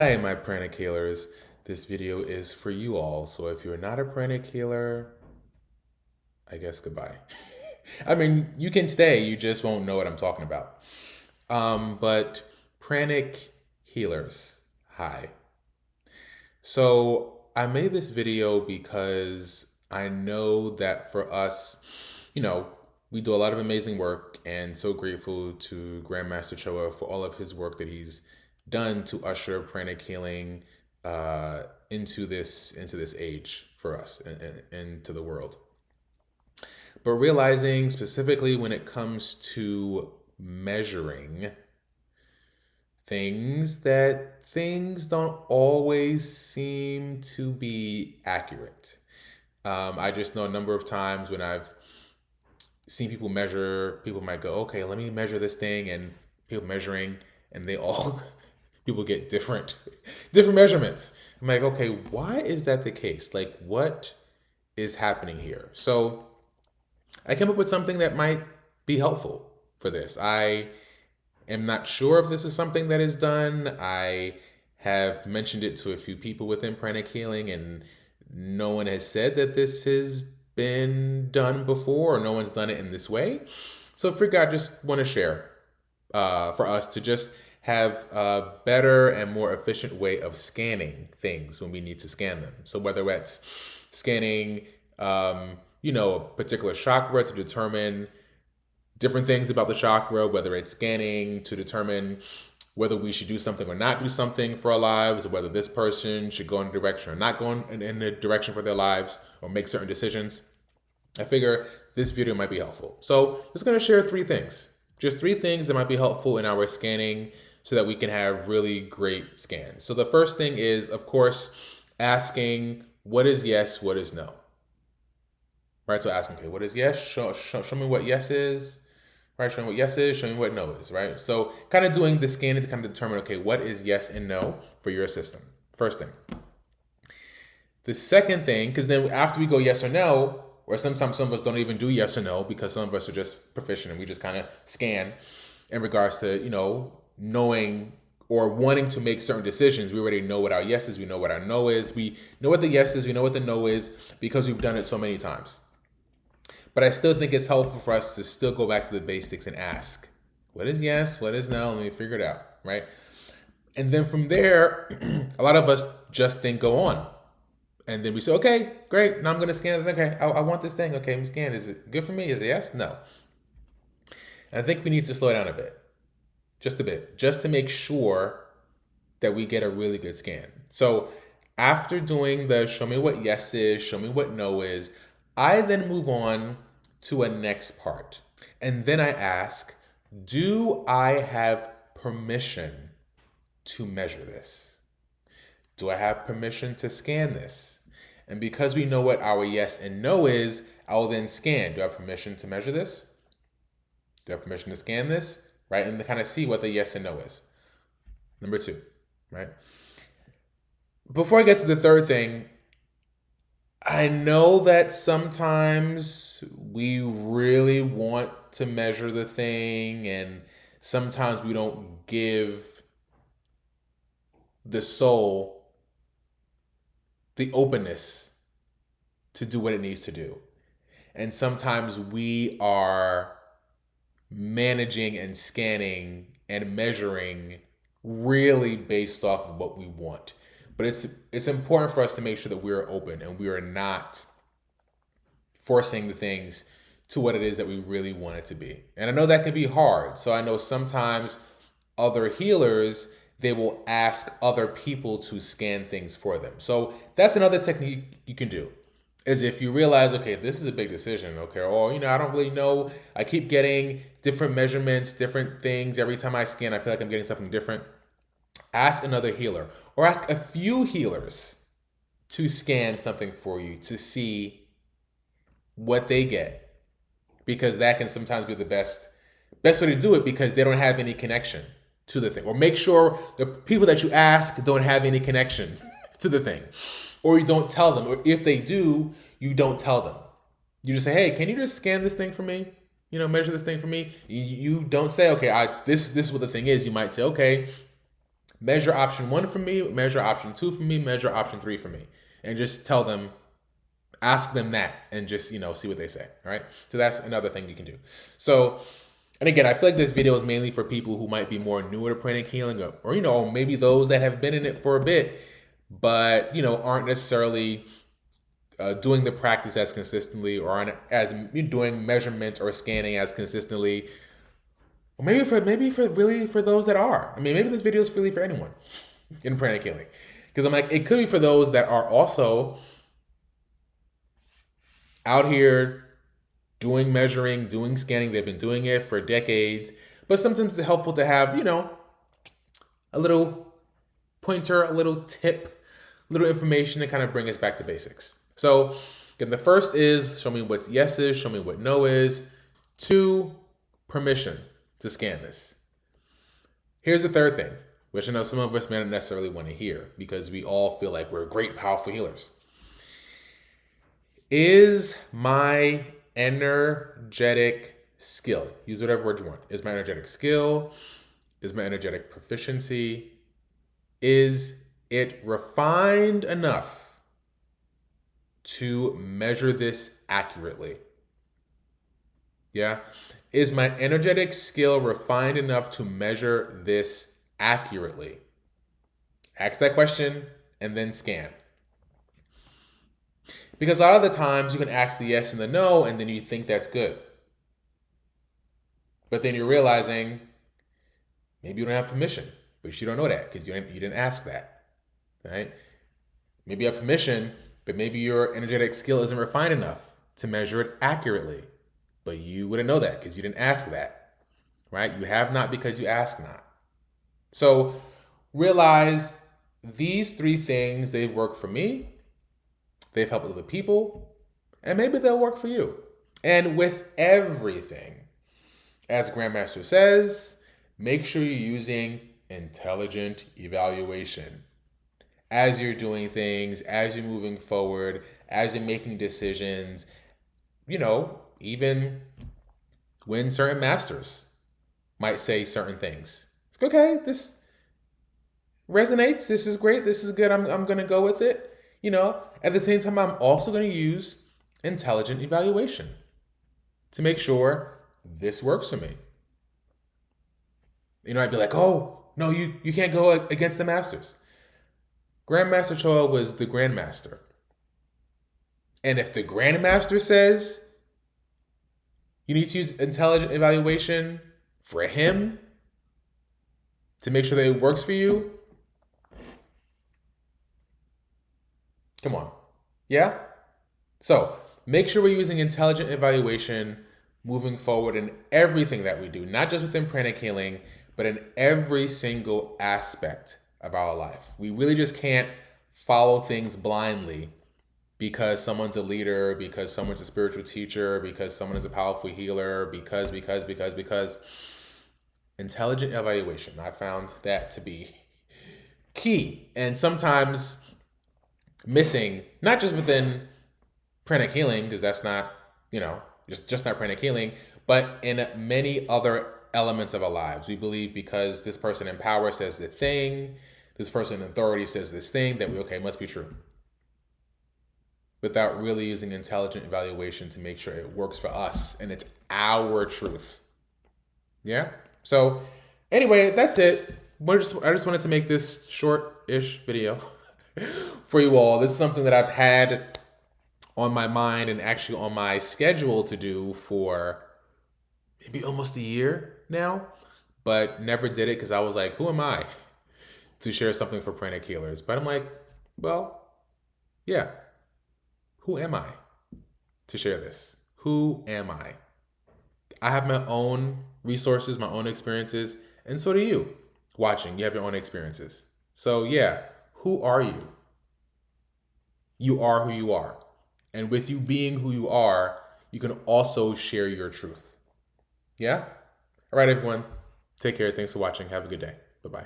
Hi, my Pranic Healers. This video is for you all. So if you're not a Pranic Healer, I guess goodbye. I mean, you can stay, you just won't know what I'm talking about. But Pranic Healers, hi. So I made this video because I know that for us, you know, we do a lot of amazing work and so grateful to Grandmaster Choa for all of his work that he's done to usher pranic healing into this age for us and to the world. But realizing specifically when it comes to measuring things that things don't always seem to be accurate. I just know a number of times when I've seen people measure, people might go, okay, let me measure this thing, and people measuring, and they all people get different measurements. I'm like, okay, why is that the case? Like, what is happening here? So I came up with something that might be helpful for this. I am not sure if this is something that is done. I have mentioned it to a few people within Pranic Healing, and no one has said that this has been done before, or no one's done it in this way. So, for God, just want to share for us to just have a better and more efficient way of scanning things when we need to scan them. So, whether that's scanning, a particular chakra to determine different things about the chakra, whether it's scanning to determine whether we should do something or not do something for our lives, or whether this person should go in a direction or not go in a direction for their lives, or make certain decisions. I figure this video might be helpful. So I'm just going to share three things. Just three things that might be helpful in our scanning so that we can have really great scans. So the first thing is, of course, asking what is yes, what is no. Right? So asking, okay, what is yes? Show me what yes is. Right? Show me what yes is, show me what no is, right? So kind of doing the scanning to kind of determine, okay, what is yes and no for your system? First thing. The second thing, because then after we go yes or no, or sometimes some of us don't even do yes or no because some of us are just proficient and we just kind of scan in regards to, knowing or wanting to make certain decisions. We already know what our yes is, we know what our no is. We know what the yes is, we know what the no is because we've done it so many times. But I still think it's helpful for us to still go back to the basics and ask, what is yes, what is no? Let me figure it out, right? And then from there, a lot of us just then go on. And then we say, okay, great. Now I'm going to scan it. Okay, I want this thing. Okay, I'm scanned. Is it good for me? Is it yes? No. And I think we need to slow down a bit, just to make sure that we get a really good scan. So after doing the show me what yes is, show me what no is, I then move on to a next part. And then I ask, do I have permission to measure this? Do I have permission to scan this? And because we know what our yes and no is, I will then scan. Do I have permission to measure this? Do I have permission to scan this? Right? And to kind of see what the yes and no is. Number two, right? Before I get to the third thing, I know that sometimes we really want to measure the thing, and sometimes we don't give the soul the openness to do what it needs to do. And sometimes we are managing and scanning and measuring really based off of what we want. But it's important for us to make sure that we're open and we are not forcing the things to what it is that we really want it to be. And I know that can be hard. So I know sometimes other healers, they will ask other people to scan things for them. So that's another technique you can do. Is if you realize, okay, this is a big decision, okay, or I don't really know. I keep getting different measurements, different things every time I scan. I feel like I'm getting something different. Ask another healer or ask a few healers to scan something for you to see what they get, because that can sometimes be the best way to do it because they don't have any connection to the thing. Or make sure the people that you ask don't have any connection to the thing, or you don't tell them, or if they do, you don't tell them. You just say, hey, can you just scan this thing for me? Measure this thing for me. You don't say, okay, this is what the thing is. You might say, okay, Measure option 1 for me, measure option 2 for me, measure option 3 for me. And just tell them, ask them that, and just, see what they say. All right. So that's another thing you can do. So, and again, I feel like this video is mainly for people who might be more newer to pranic healing, or maybe those that have been in it for a bit, but, aren't necessarily doing the practice as consistently, or aren't as doing measurements or scanning as consistently. Or maybe for those that are. I mean, maybe this video is really for anyone in pranic healing. Because I'm like, it could be for those that are also out here doing measuring, doing scanning. They've been doing it for decades. But sometimes it's helpful to have, a little pointer, a little tip, a little information to kind of bring us back to basics. So again, the first is show me what yes is, show me what no is. 2, permission to scan this. Here's the third thing, which I know some of us may not necessarily want to hear because we all feel like we're great, powerful healers. Is my energetic skill, use whatever word you want, is my energetic skill, is my energetic proficiency, is it refined enough to measure this accurately? Yeah. Is my energetic skill refined enough to measure this accurately? Ask that question and then scan. Because a lot of the times you can ask the yes and the no, and then you think that's good. But then you're realizing maybe you don't have permission, but you don't know that because you didn't ask that. Right? Maybe you have permission, but maybe your energetic skill isn't refined enough to measure it accurately. But you wouldn't know that because you didn't ask that. Right? You have not because you ask not. So realize these 3 things, they've worked for me, they've helped other people, and maybe they'll work for you. And with everything, as Grandmaster says, make sure you're using intelligent evaluation. As you're doing things, as you're moving forward, as you're making decisions, even when certain masters might say certain things. It's okay, this resonates, this is great, this is good, I'm going to go with it. At the same time, I'm also going to use intelligent evaluation to make sure this works for me. I'd be like, oh, no, you can't go against the masters. Grandmaster Choa was the grandmaster. And if the grandmaster says you need to use intelligent evaluation for him to make sure that it works for you, come on. Yeah? So make sure we're using intelligent evaluation moving forward in everything that we do, not just within pranic healing, but in every single aspect of our life. We really just can't follow things blindly because someone's a leader, because someone's a spiritual teacher, because someone is a powerful healer, because. Intelligent evaluation, I found that to be key, and sometimes missing, not just within pranic healing, because that's not, just not pranic healing, but in many other elements of our lives. We believe because this person in power says the thing, this person in authority says this thing, that it must be true. Without really using intelligent evaluation to make sure it works for us and it's our truth. Yeah? So anyway, that's it. I just wanted to make this short-ish video for you all. This is something that I've had on my mind and actually on my schedule to do for maybe almost a year now, but never did it because I was like, who am I to share something for pranic healers? But I'm like, well, yeah, who am I to share this? Who am I? I have my own resources, my own experiences, and so do you watching. You have your own experiences. So yeah, who are you? You are who you are. And with you being who you are, you can also share your truth. Yeah? All right, everyone. Take care. Thanks for watching. Have a good day. Bye-bye.